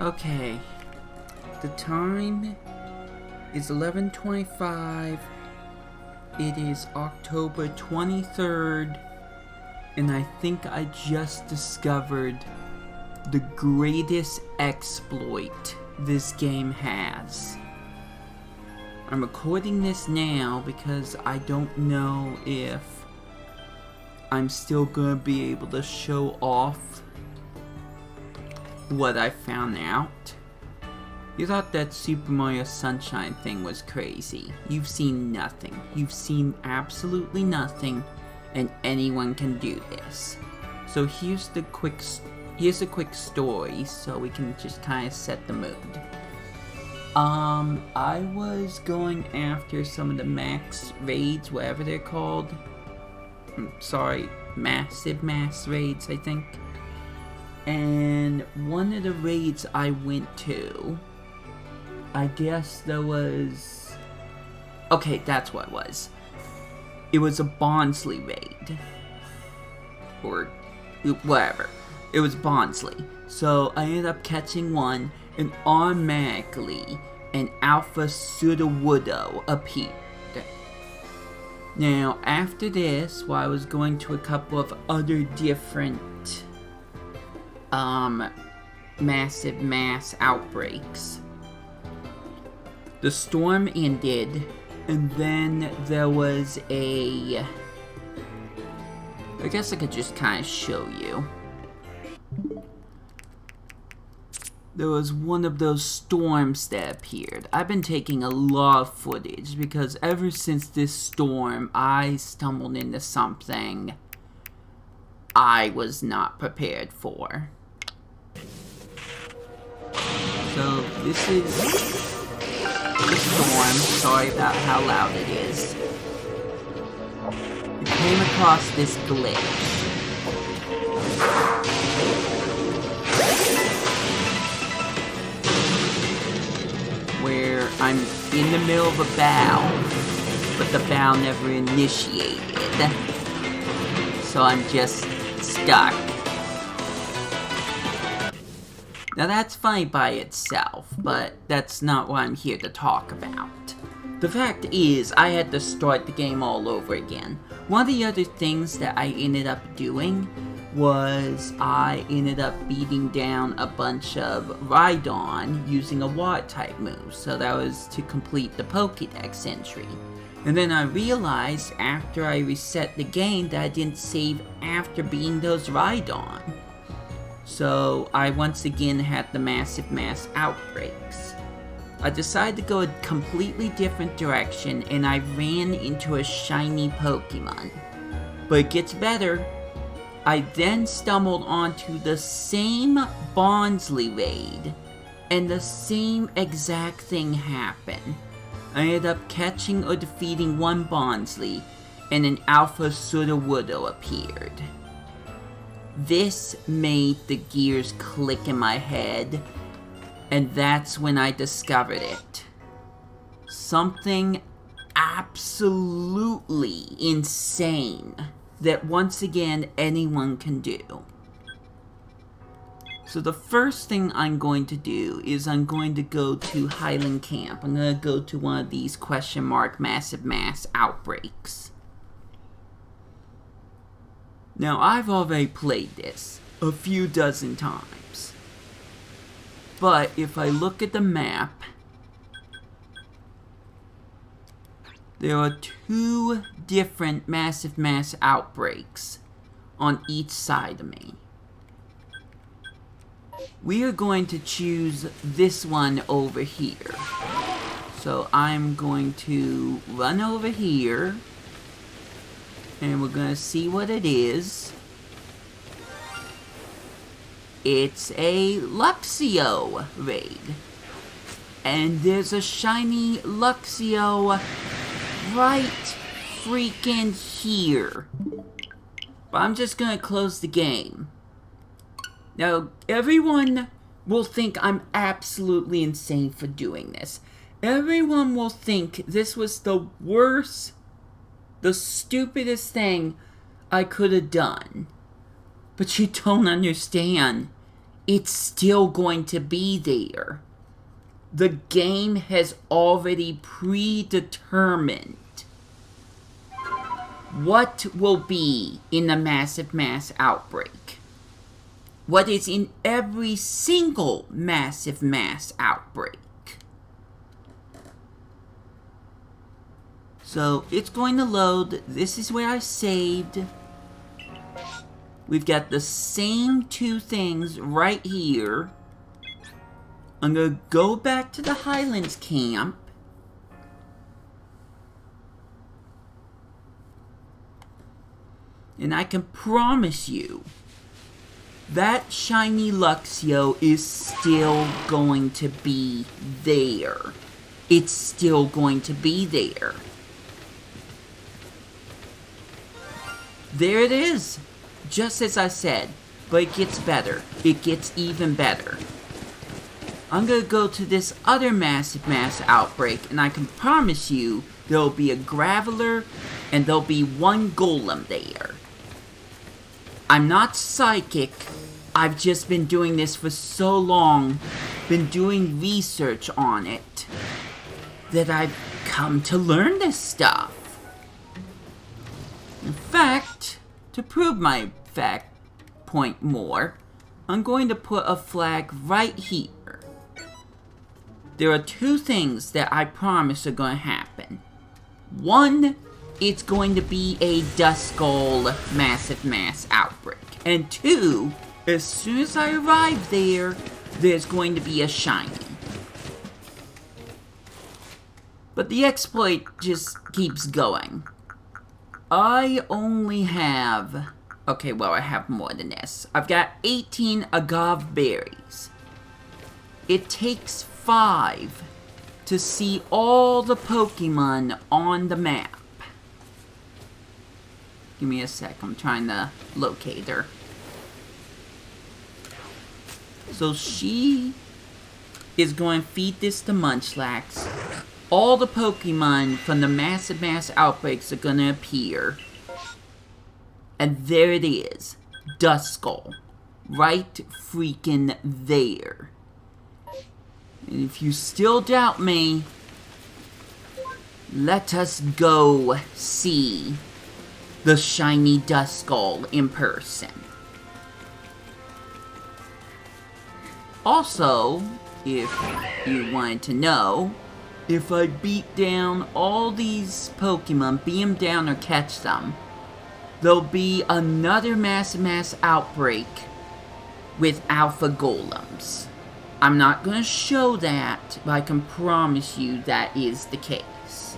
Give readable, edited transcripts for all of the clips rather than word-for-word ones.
Okay. The time is 11:25. It is October 23rd. And I think I just discovered the greatest exploit this game has. I'm recording this now because I don't know if I'm still gonna be able to show off what I found out. You thought that Super Mario Sunshine thing was crazy. You've seen nothing. You've seen absolutely nothing, and anyone can do this. So here's a quick story so we can just kind of set the mood. I was going after some of the max raids, whatever they're called. Massive mass raids, I think. And one of the raids I went to, I guess there was... Okay, that's what it was. It was a Bonsly raid. Or whatever. It was Bonsly. So I ended up catching one, and automatically an Alpha Sudowoodo appeared. Now, after this, while I was going to a couple of other different massive mass outbreaks, the storm ended, and then there was I guess I could just kind of show you. There was one of those storms that appeared. I've been taking a lot of footage because ever since this storm, I stumbled into something I was not prepared for. So this is the storm. Sorry about how loud it is. We came across this glitch. Where I'm in the middle of a bow, but the bow never initiated. So I'm just stuck. Now that's funny by itself, but that's not what I'm here to talk about. The fact is, I had to start the game all over again. One of the other things that I ended up doing was I ended up beating down a bunch of Rhydon using a water type move, so that was to complete the Pokédex entry. And then I realized after I reset the game that I didn't save after beating those Rhydon. So I once again had the massive mass outbreaks. I decided to go a completely different direction, and I ran into a shiny Pokemon. But it gets better. I then stumbled onto the same Bonsly raid, and the same exact thing happened. I ended up catching or defeating one Bonsly, and an Alpha Sudowoodo appeared. This made the gears click in my head, and that's when I discovered it. Something absolutely insane that once again anyone can do. So the first thing I'm going to do is I'm going to go to Highland Camp. I'm going to go to one of these question mark massive mass outbreaks. Now I've already played this a few dozen times. But if I look at the map, there are two different massive mass outbreaks on each side of me. We are going to choose this one over here. So I'm going to run over here, and we're going to see what it is. It's a Luxio raid. And there's a shiny Luxio right freaking here. But I'm just gonna close the game. Now, everyone will think I'm absolutely insane for doing this. Everyone will think this was the worst, the stupidest thing I could have done. But you don't understand. it's still going to be there. The game has already predetermined what will be in the massive mass outbreak. What is in every single massive mass outbreak. So it's going to load. This is where I saved. We've got the same two things right here. I'm going to go back to the Highlands camp. And I can promise you, that shiny Luxio is still going to be there. It's still going to be there. There it is. Just as I said. But it gets better. It gets even better. I'm going to go to this other massive mass outbreak, and I can promise you there'll be a Graveler, and there'll be one Golem there. I'm not psychic. I've just been doing this for so long, been doing research on it, that I've come to learn this stuff. In fact, to prove my point more, I'm going to put a flag right here. There are two things that I promise are going to happen. One, it's going to be a Duskull massive mass outbreak. And two, as soon as I arrive there, there's going to be a shiny. But the exploit just keeps going. I only have... Okay, well, I have more than this. I've got 18 agave berries. It takes 5 to see all the Pokemon on the map. Give me a sec, I'm trying to locate her. So she is going to feed this to Munchlax. All the Pokemon from the massive mass outbreaks are going to appear. And there it is. Duskull. Right freaking there. And if you still doubt me, let us go see the shiny Duskull in person. Also, if you wanted to know, if I beat down all these Pokemon, beat them down or catch them, there'll be another massive mass outbreak with Alpha Golems. I'm not going to show that, but I can promise you that is the case.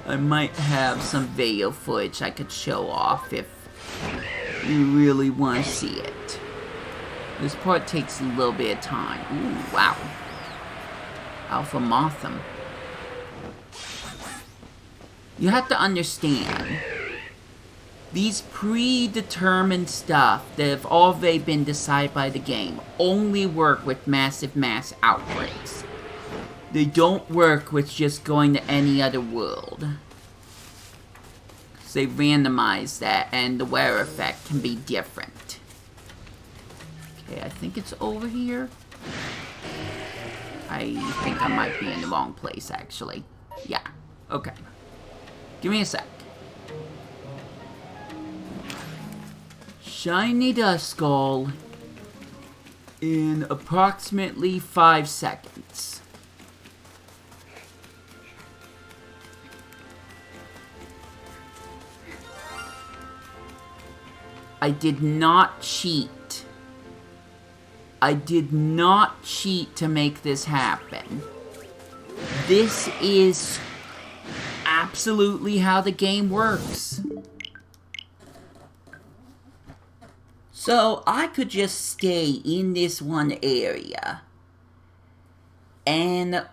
I might have some video footage I could show off if you really want to see it. This part takes a little bit of time. Ooh, wow. Alpha Motham. You have to understand, these predetermined stuff that have already been decided by the game only work with massive mass outbreaks. They don't work with just going to any other world. They randomize that and the wear effect can be different. Okay, I think it's over here. I think I might be in the wrong place, actually. Yeah, okay. Give me a sec. Shiny Duskull in approximately 5 seconds. I did not cheat. I did not cheat to make this happen. This is absolutely how the game works. So I could just stay in this one area and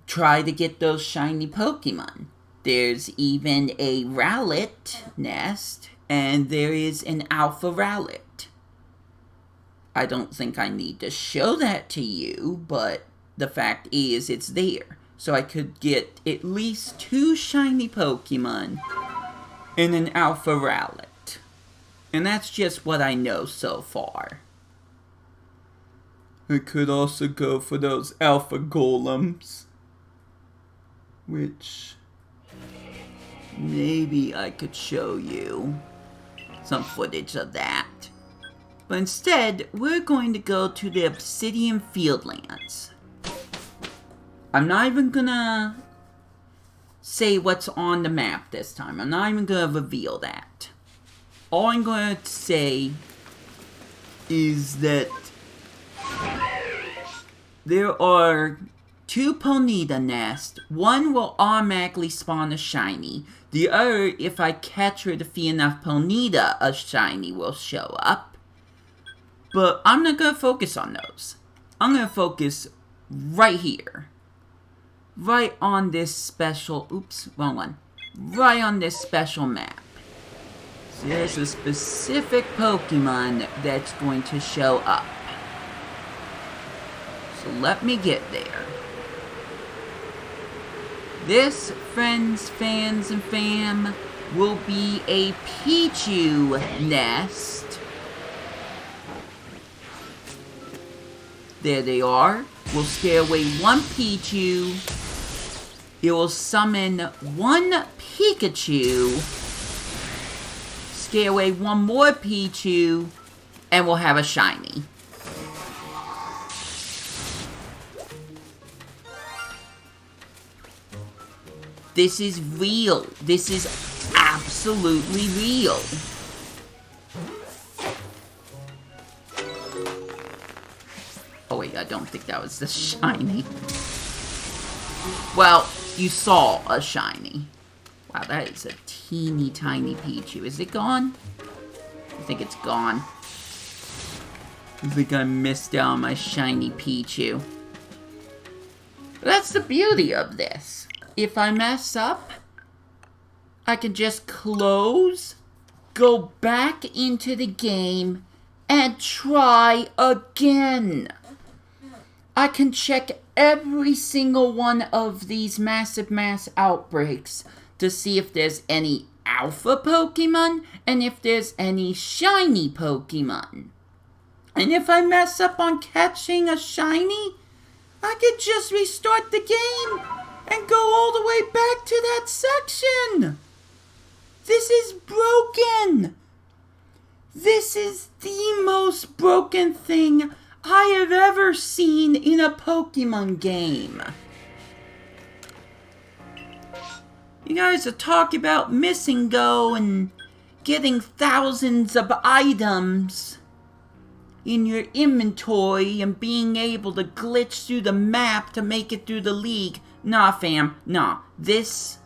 try to get those shiny Pokemon. There's even a Rowlet nest, and there is an Alpha Rowlet. I don't think I need to show that to you, but the fact is it's there. So I could get at least 2 shiny Pokemon and an Alpha Rowlet. And that's just what I know so far. I could also go for those alpha golems. Which maybe I could show you some footage of that. But instead, we're going to go to the Obsidian Fieldlands. I'm not even gonna say what's on the map this time. I'm not even gonna reveal that. All I'm going to say is that there are 2 Ponyta nests. One will automatically spawn a shiny. The other, if I catch or defeat enough Ponyta, a shiny will show up. But I'm not going to focus on those. I'm going to focus right here. Right on this special... Oops, wrong one. Right on this special map. So there's a specific Pokemon that's going to show up. So let me get there. This, friends, fans, and fam, will be a Pichu nest. There they are. We'll scare away 1 Pichu. It will summon 1 Pikachu. Scare away 1 more Pichu. And we'll have a shiny. This is real. This is absolutely real. Oh wait, I don't think that was the shiny. Well, you saw a shiny. Wow, that is a teeny tiny Pichu. Is it gone? I think it's gone. I think I missed out on my shiny Pichu. But that's the beauty of this. If I mess up, I can just close, go back into the game, and try again. I can check every single one of these massive mass outbreaks to see if there's any alpha Pokemon and if there's any shiny Pokemon. And if I mess up on catching a shiny, I could just restart the game and go all the way back to that section. This is broken. This is the most broken thing I have ever seen in a Pokemon game. You guys are talking about Miss and Go and getting thousands of items in your inventory and being able to glitch through the map to make it through the league. Nah, fam. Nah. This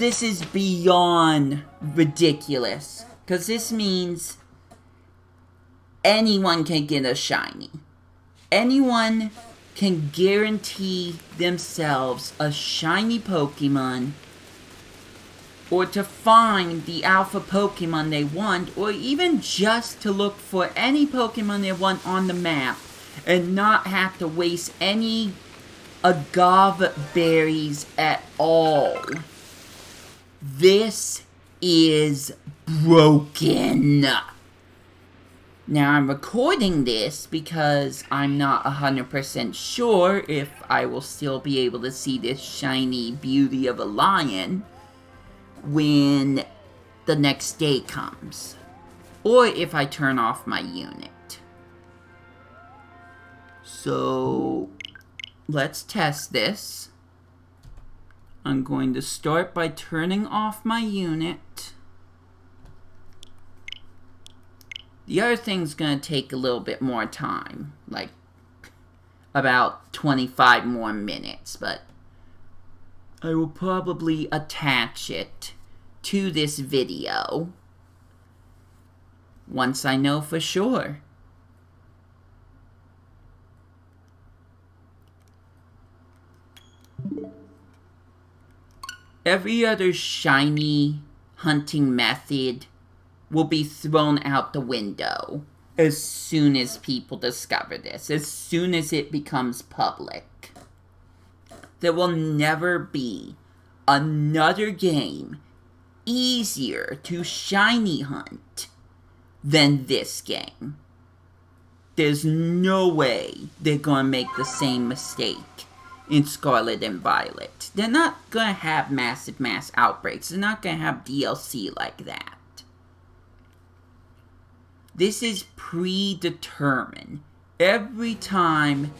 is beyond ridiculous. Because this means anyone can get a shiny. Anyone can guarantee themselves a shiny Pokemon, or to find the alpha Pokemon they want, or even just to look for any Pokemon they want on the map and not have to waste any agave berries at all. This is broken. Now, I'm recording this because I'm not 100% sure if I will still be able to see this shiny beauty of a lion when the next day comes, or if I turn off my unit. So, let's test this. I'm going to start by turning off my unit. The other thing's going to take a little bit more time, like about 25 more minutes, but I will probably attach it to this video once I know for sure. Every other shiny hunting method will be thrown out the window as soon as people discover this, as soon as it becomes public. There will never be another game easier to shiny hunt than this game. There's no way they're gonna make the same mistake in Scarlet and Violet. They're not gonna have massive mass outbreaks. They're not gonna have DLC like that. This is predetermined. Every time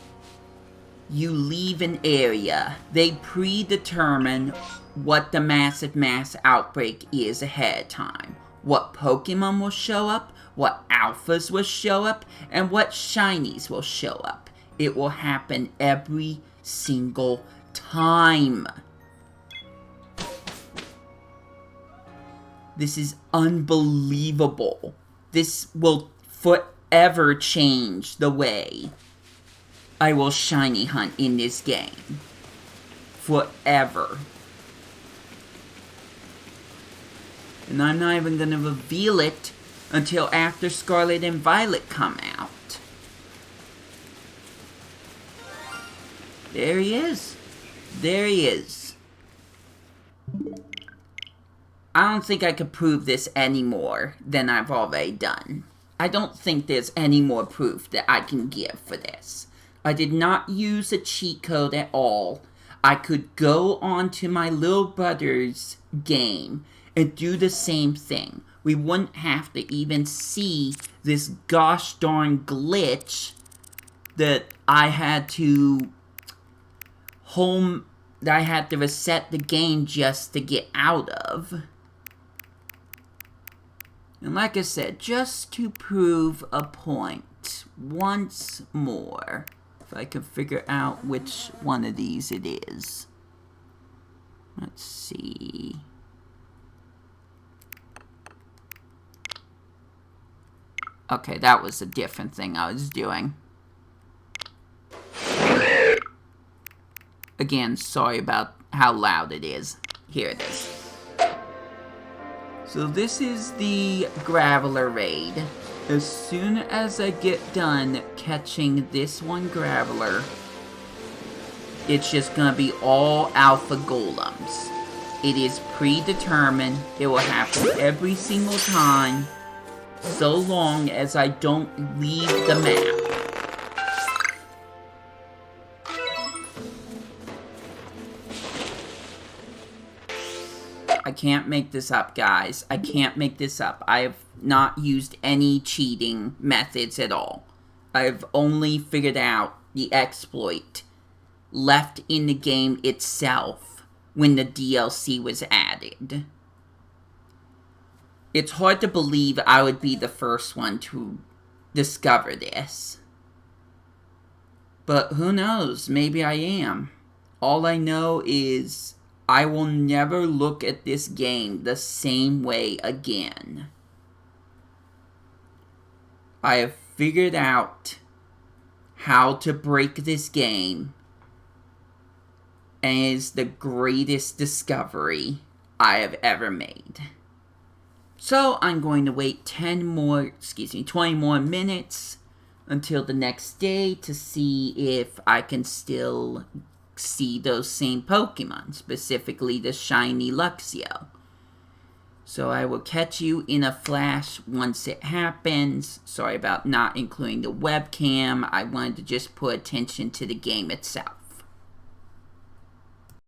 you leave an area, they predetermine what the massive mass outbreak is ahead of time. What Pokemon will show up, what alphas will show up, and what shinies will show up. It will happen every single time. This is unbelievable. This will forever change the way I will shiny hunt in this game. Forever. And I'm not even going to reveal it until after Scarlet and Violet come out. There he is. There he is. I don't think I could prove this any more than I've already done. I don't think there's any more proof that I can give for this. I did not use a cheat code at all. I could go onto my little brother's game and do the same thing. We wouldn't have to even see this gosh darn glitch that I had to reset the game just to get out of. And like I said, just to prove a point once more, if I can figure out which one of these it is. Let's see. Okay, that was a different thing I was doing. Again, sorry about how loud it is. Here it is. So this is the Graveler raid. As soon as I get done catching this one Graveler, it's just gonna be all Alpha Golems. It is predetermined. It will happen every single time, so long as I don't leave the map. I can't make this up, guys. I can't make this up. I have not used any cheating methods at all. I've only figured out the exploit left in the game itself when the DLC was added. It's hard to believe I would be the first one to discover this. But who knows? Maybe I am. All I know is I will never look at this game the same way again. I have figured out how to break this game, and it is the greatest discovery I have ever made. So I'm going to wait 20 more minutes until the next day to see if I can still see those same Pokemon, specifically the shiny Luxio. So I will catch you in a flash once it happens. Sorry about not including the webcam. I wanted to just put attention to the game itself.